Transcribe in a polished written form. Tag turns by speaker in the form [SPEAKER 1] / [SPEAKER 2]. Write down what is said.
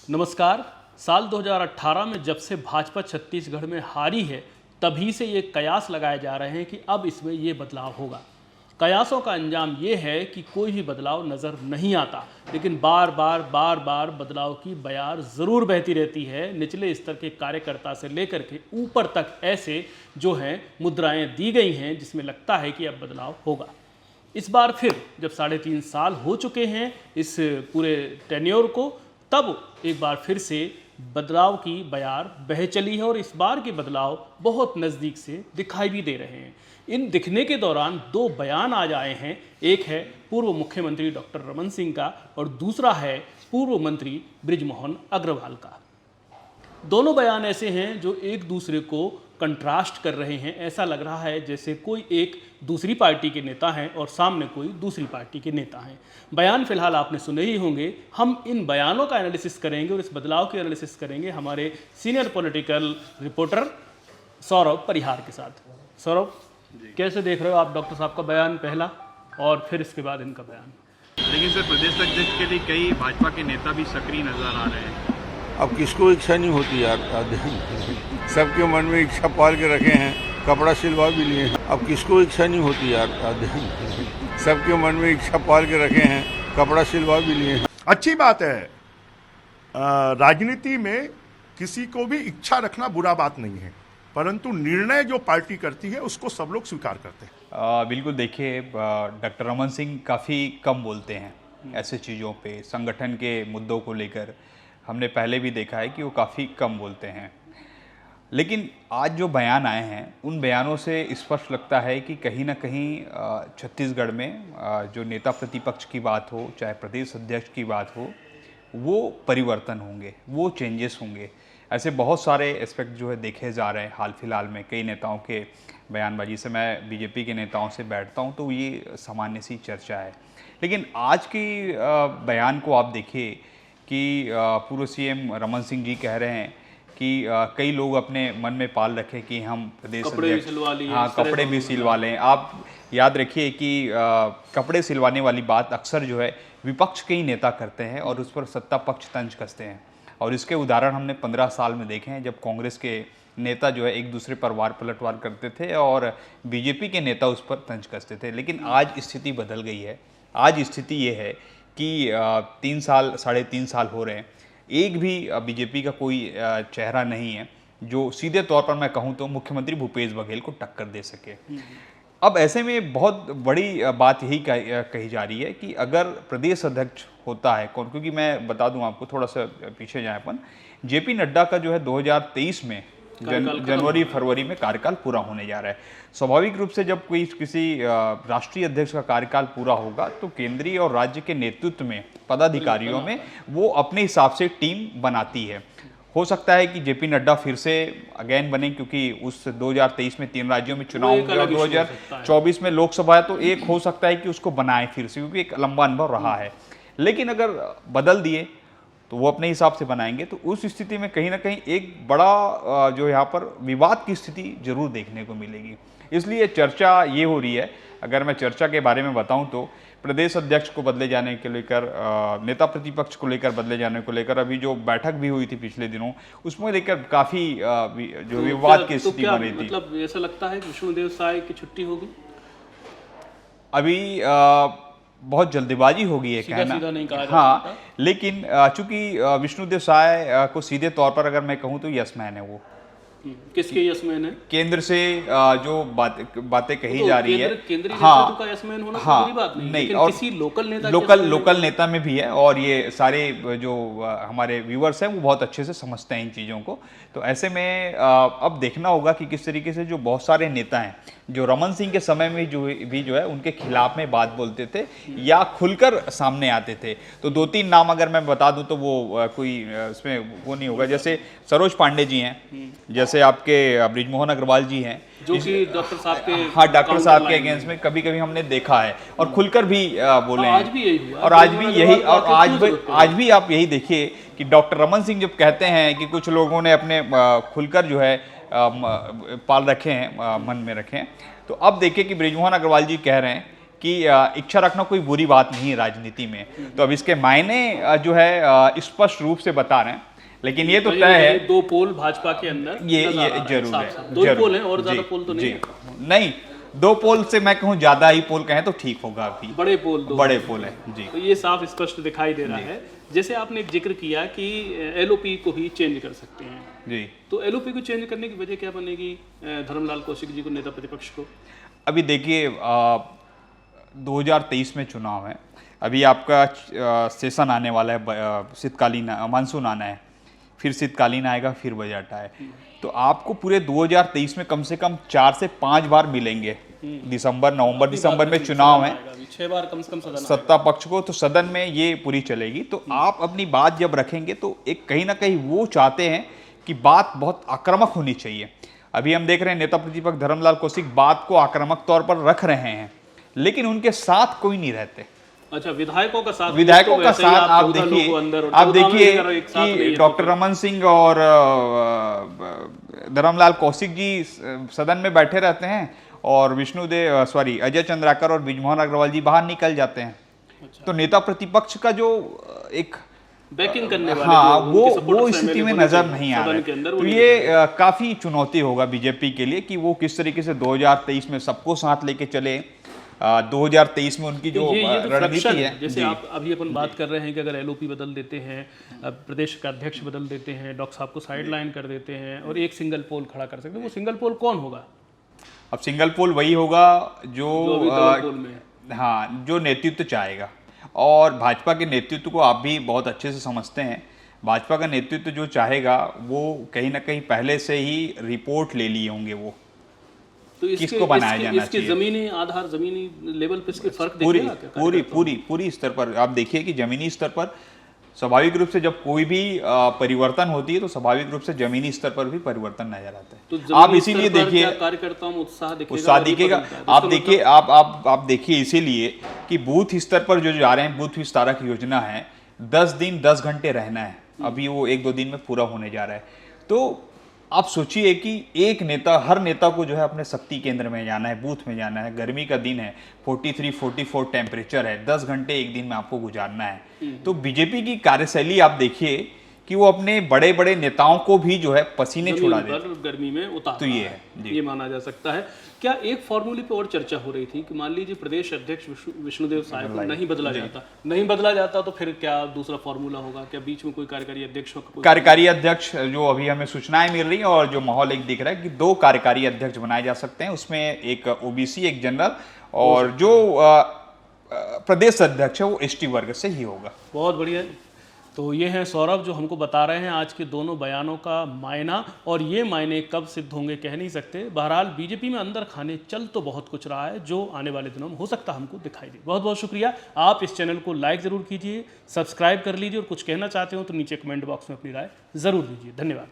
[SPEAKER 1] नमस्कार। साल 2018 में जब से भाजपा छत्तीसगढ़ में हारी है, तभी से ये कयास लगाए जा रहे हैं कि अब इसमें ये बदलाव होगा। कयासों का अंजाम ये है कि कोई भी बदलाव नज़र नहीं आता, लेकिन बार बार बदलाव की बयार ज़रूर बहती रहती है। निचले स्तर के कार्यकर्ता से लेकर के ऊपर तक ऐसे जो हैं मुद्राएं दी गई हैं जिसमें लगता है कि अब बदलाव होगा। इस बार फिर जब 3.5 साल हो चुके हैं इस पूरे टेन्योर को, तब एक बार फिर से बदलाव की बयार बह चली है और इस बार के बदलाव बहुत नज़दीक से दिखाई भी दे रहे हैं। इन दिखने के दौरान दो बयान आज आए हैं। एक है पूर्व मुख्यमंत्री डॉक्टर रमन सिंह का और दूसरा है पूर्व मंत्री बृजमोहन अग्रवाल का। दोनों बयान ऐसे हैं जो एक दूसरे को कंट्रास्ट कर रहे हैं। ऐसा लग रहा है जैसे कोई एक दूसरी पार्टी के नेता हैं और सामने कोई दूसरी पार्टी के नेता हैं। बयान फिलहाल आपने सुने ही होंगे। हम इन बयानों का एनालिसिस करेंगे और इस बदलाव की एनालिसिस करेंगे हमारे सीनियर पॉलिटिकल रिपोर्टर सौरभ परिहार के साथ। सौरभ, कैसे देख रहे हो आप डॉक्टर साहब का बयान पहला और फिर इसके बाद इनका बयान?
[SPEAKER 2] लेकिन सर, प्रदेश अध्यक्ष के लिए कई भाजपा के नेता भी सक्रिय नजर आ रहे हैं।
[SPEAKER 3] अब किसको इच्छा नहीं होती यार, सबके मन में इच्छा पाल के रखे हैं, कपड़ा सिलवा भी लिए हैं। अब किसको इच्छा नहीं होती यार, सबके मन में इच्छा पाल के रखे हैं, कपड़ा सिलवा भी लिए हैं।
[SPEAKER 4] अच्छी बात है। राजनीति में किसी को भी इच्छा रखना बुरा बात नहीं है, परंतु निर्णय जो पार्टी करती है उसको सब लोग स्वीकार करते हैं।
[SPEAKER 2] बिल्कुल। देखिए, डॉक्टर रमन सिंह काफ़ी कम बोलते हैं ऐसे चीज़ों पे, संगठन के मुद्दों को लेकर। हमने पहले भी देखा है कि वो काफ़ी कम बोलते हैं, लेकिन आज जो बयान आए हैं उन बयानों से स्पष्ट लगता है कि कहीं ना कहीं छत्तीसगढ़ में जो नेता प्रतिपक्ष की बात हो, चाहे प्रदेश अध्यक्ष की बात हो, वो परिवर्तन होंगे, वो चेंजेस होंगे। ऐसे बहुत सारे एस्पेक्ट जो है देखे जा रहे हैं हाल फिलहाल में कई नेताओं के बयानबाजी से। मैं बीजेपी के नेताओं से बैठता हूं तो ये सामान्य सी चर्चा है। लेकिन आज की बयान को आप देखिए कि पूर्व सीएम रमन सिंह जी कह रहे हैं कि कई लोग अपने मन में पाल रखे कि हम प्रदेश अध्यक्ष, हाँ, कपड़े भी सिलवा लें। आप याद रखिए कि कपड़े सिलवाने वाली बात अक्सर जो है विपक्ष के ही नेता करते हैं और उस पर सत्ता पक्ष तंज कसते हैं। और इसके उदाहरण हमने 15 साल में देखे हैं, जब कांग्रेस के नेता जो है एक दूसरे पर वार पलटवार करते थे और बीजेपी के नेता उस पर तंज कसते थे। लेकिन आज स्थिति बदल गई है। आज स्थिति ये है कि 3.5 साल हो रहे हैं, एक भी बीजेपी का कोई चेहरा नहीं है जो सीधे तौर पर मैं कहूं तो मुख्यमंत्री भूपेश बघेल को टक्कर दे सके। अब ऐसे में बहुत बड़ी बात यही कही जा रही है कि अगर प्रदेश अध्यक्ष होता है कौन, क्योंकि मैं बता दूं आपको, थोड़ा सा पीछे जाए अपन, जेपी नड्डा का जो है 2023 में जनवरी फरवरी में कार्यकाल पूरा होने जा रहा है। स्वाभाविक रूप से जब कोई किसी राष्ट्रीय अध्यक्ष का कार्यकाल पूरा होगा तो केंद्रीय और राज्य के नेतृत्व में पदाधिकारियों में वो अपने हिसाब से टीम बनाती है। हो सकता है कि जेपी नड्डा फिर से अगेन बने, क्योंकि उस 2023 में 3 राज्यों में चुनाव होंगे और 2024 में लोकसभा है, तो एक हो सकता है कि उसको बनाए फिर से, क्योंकि एक लंबा अनुभव रहा है। लेकिन अगर बदल दिए तो वो अपने हिसाब से बनाएंगे, तो उस स्थिति में कहीं ना कहीं एक बड़ा जो यहाँ पर विवाद की स्थिति जरूर देखने को मिलेगी। इसलिए चर्चा ये हो रही है, अगर मैं चर्चा के बारे में बताऊं तो प्रदेश अध्यक्ष को बदले जाने के लेकर, नेता प्रतिपक्ष को लेकर बदले जाने को लेकर अभी जो बैठक भी हुई थी पिछले दिनों, उसमें लेकर काफी जो विवाद की स्थिति बन रही थी।
[SPEAKER 1] मतलब ऐसा लगता है विष्णुदेव साय की छुट्टी होगी
[SPEAKER 2] अभी। बहुत जल्दीबाजी होगी है कहना,
[SPEAKER 1] सीधा नहीं कहा
[SPEAKER 2] हाँ, लेकिन चूंकि विष्णुदेव साय को सीधे तौर पर अगर मैं कहूँ तो यस मैन है वो।
[SPEAKER 1] किसके यस मैन है?
[SPEAKER 2] केंद्र से जो बातें कही जा रही है,
[SPEAKER 1] केंद्रीय
[SPEAKER 2] हाँ,
[SPEAKER 1] का यस मैन होना
[SPEAKER 2] हाँ,
[SPEAKER 1] बुरी बात नहीं,
[SPEAKER 2] नहीं,
[SPEAKER 1] लेकिन
[SPEAKER 2] और
[SPEAKER 1] किसी
[SPEAKER 2] लोकल नेता में भी है। और ये सारे जो हमारे व्यूअर्स हैं वो बहुत अच्छे से समझते हैं इन चीज़ों को। तो ऐसे में अब देखना होगा कि किस तरीके से जो बहुत सारे नेता हैं जो रमन सिंह के समय में जो है उनके खिलाफ में बात बोलते थे या खुलकर सामने आते थे, तो 2-3 नाम अगर मैं बता दूं तो वो कोई इसमें वो नहीं होगा। जैसे सरोज पांडे जी हैं, जैसे आपके बृजमोहन अग्रवाल जी हैं,
[SPEAKER 1] जो कि डॉक्टर साहब के,
[SPEAKER 2] हाँ, डॉक्टर साहब के अगेंस्ट में कभी कभी हमने देखा है और खुलकर भी बोले हैं।
[SPEAKER 1] आज भी यही हुआ
[SPEAKER 2] और आज भी यही, और आज भी आप यही देखिए कि डॉक्टर रमन सिंह जब कहते हैं कि कुछ लोगों ने अपने खुलकर जो है पाल रखे हैं, मन में रखे हैं, तो अब देखिए कि बृजमोहन अग्रवाल जी कह रहे हैं कि इच्छा रखना कोई बुरी बात नहीं है राजनीति में। तो अब इसके मायने जो है स्पष्ट रूप से बता रहे हैं, लेकिन ये तो तय है
[SPEAKER 1] 2 पोल भाजपा के अंदर
[SPEAKER 2] ये जरूर है,
[SPEAKER 1] 2 पोल हैं और ज्यादा पोल तो नहीं है।
[SPEAKER 2] नहीं, 2 पोल से मैं कहूँ ज्यादा ही पोल कहें तो ठीक होगा। अभी
[SPEAKER 1] बड़े पोल 2
[SPEAKER 2] बड़े पोल है जी।
[SPEAKER 1] तो ये साफ स्पष्ट दिखाई दे रहा है। जैसे आपने एक जिक्र किया कि एलओपी को ही चेंज कर सकते हैं
[SPEAKER 2] जी,
[SPEAKER 1] तो एलओपी को चेंज करने की वजह क्या बनेगी धर्मलाल कौशिक जी को, नेता प्रतिपक्ष को?
[SPEAKER 2] अभी देखिए 2023 में चुनाव है, अभी आपका सेशन आने वाला है, शीतकालीन मानसून आना है, फिर शीतकालीन आएगा, फिर बजट आए, तो आपको पूरे 2023 में कम से कम 4 से 5 बार मिलेंगे। दिसंबर, नवंबर, दिसंबर में चुनाव है,
[SPEAKER 1] 6 बार कम से कम सदन
[SPEAKER 2] सत्ता पक्ष को, तो सदन में ये पूरी चलेगी। तो आप अपनी बात जब रखेंगे तो एक कहीं ना कहीं वो चाहते हैं कि बात बहुत आक्रामक होनी चाहिए। अभी हम देख रहे हैं नेता प्रतिपक्ष धर्मलाल कौशिक बात को आक्रामक तौर पर रख रहे हैं, लेकिन उनके साथ कोई नहीं रहते।
[SPEAKER 1] अच्छा, विधायकों का साथ
[SPEAKER 2] आप देखिए कि डॉक्टर रमन सिंह और धर्मलाल कौशिक जी सदन में बैठे रहते हैं और अजय चंद्राकर और बृजमोहन अग्रवाल जी बाहर निकल जाते हैं। अच्छा। तो नेता प्रतिपक्ष का जो एक
[SPEAKER 1] बैकिंग करने वाले
[SPEAKER 2] हाँ वो स्थिति में नजर नहीं आ रहा है। तो ये काफी चुनौती होगा बीजेपी के लिए कि वो किस तरीके से 2023 में सबको साथ लेके चले। 2023 में उनकी जो रणनीति है,
[SPEAKER 1] जैसे आप अभी अपन बात कर रहे हैं कि अगर एलओपी बदल देते हैं, प्रदेश का अध्यक्ष बदल देते हैं, डॉक्टर साहब को साइडलाइन कर देते हैं और एक सिंगल पोल खड़ा कर सकते हैं, वो सिंगल पोल कौन होगा?
[SPEAKER 2] अब सिंगल पोल वही होगा जो
[SPEAKER 1] पोल में
[SPEAKER 2] हाँ, जो नेतृत्व चाहेगा। और भाजपा के नेतृत्व को आप भी बहुत अच्छे से समझते हैं। भाजपा का नेतृत्व जो चाहेगा वो कहीं ना कहीं पहले से ही रिपोर्ट ले लिए होंगे वो,
[SPEAKER 1] तो
[SPEAKER 2] किसको बनाया जाना चाहिए।
[SPEAKER 1] जमीनी आधार, जमीनी लेवल पे इसके फर्क
[SPEAKER 2] पूरी स्तर पर आप देखिए कि जमीनी स्तर पर स्वाभाविक रूप से जब कोई भी परिवर्तन होती है तो स्वाभाविक रूप से जमीनी स्तर पर भी परिवर्तन नजर आता है।
[SPEAKER 1] तो
[SPEAKER 2] आप इसीलिए देखिए
[SPEAKER 1] कार्यकर्ताओं में उत्साह
[SPEAKER 2] दिखेगा। आप देखिए आप देखिए इसीलिए कि बूथ स्तर पर जो जा रहे हैं, बूथ विस्तारक योजना है, 10 दिन 10 घंटे रहना है, अभी वो 1-2 दिन में पूरा होने जा रहा है। तो आप सोचिए कि एक नेता, हर नेता को जो है अपने शक्ति केंद्र में जाना है, बूथ में जाना है, गर्मी का दिन है, 43-44 टेम्परेचर है, 10 घंटे एक दिन में आपको गुजारना है। तो बीजेपी की कार्यशैली आप देखिए कि वो अपने बड़े बड़े नेताओं को भी जो है पसीने छुड़ा देते,
[SPEAKER 1] गर्मी में उतार,
[SPEAKER 2] तो ये है
[SPEAKER 1] ये माना जा सकता है। क्या एक फॉर्मूले पे और चर्चा हो रही थी कि मान लीजिए प्रदेश अध्यक्ष विष्णुदेव साय को नहीं बदला जाता तो फिर क्या दूसरा फॉर्मूला होगा? क्या बीच में कोई कार्यकारी अध्यक्ष होगा?
[SPEAKER 2] कार्यकारी अध्यक्ष जो अभी हमें सूचनाएं मिल रही है और जो माहौल एक दिख रहा है कि 2 कार्यकारी अध्यक्ष बनाए जा सकते हैं, उसमें एक ओबीसी, एक जनरल, और जो प्रदेश अध्यक्ष है वो एसटी वर्ग से ही होगा।
[SPEAKER 1] बहुत बढ़िया। तो ये हैं सौरभ जो हमको बता रहे हैं आज के दोनों बयानों का मायना, और ये मायने कब सिद्ध होंगे कह नहीं सकते। बहरहाल बीजेपी में अंदर खाने चल तो बहुत कुछ रहा है जो आने वाले दिनों में हो सकता है हमको दिखाई दे। बहुत बहुत शुक्रिया। आप इस चैनल को लाइक ज़रूर कीजिए, सब्सक्राइब कर लीजिए, और कुछ कहना चाहते हो तो नीचे कमेंट बॉक्स में अपनी राय ज़रूर दीजिए। धन्यवाद।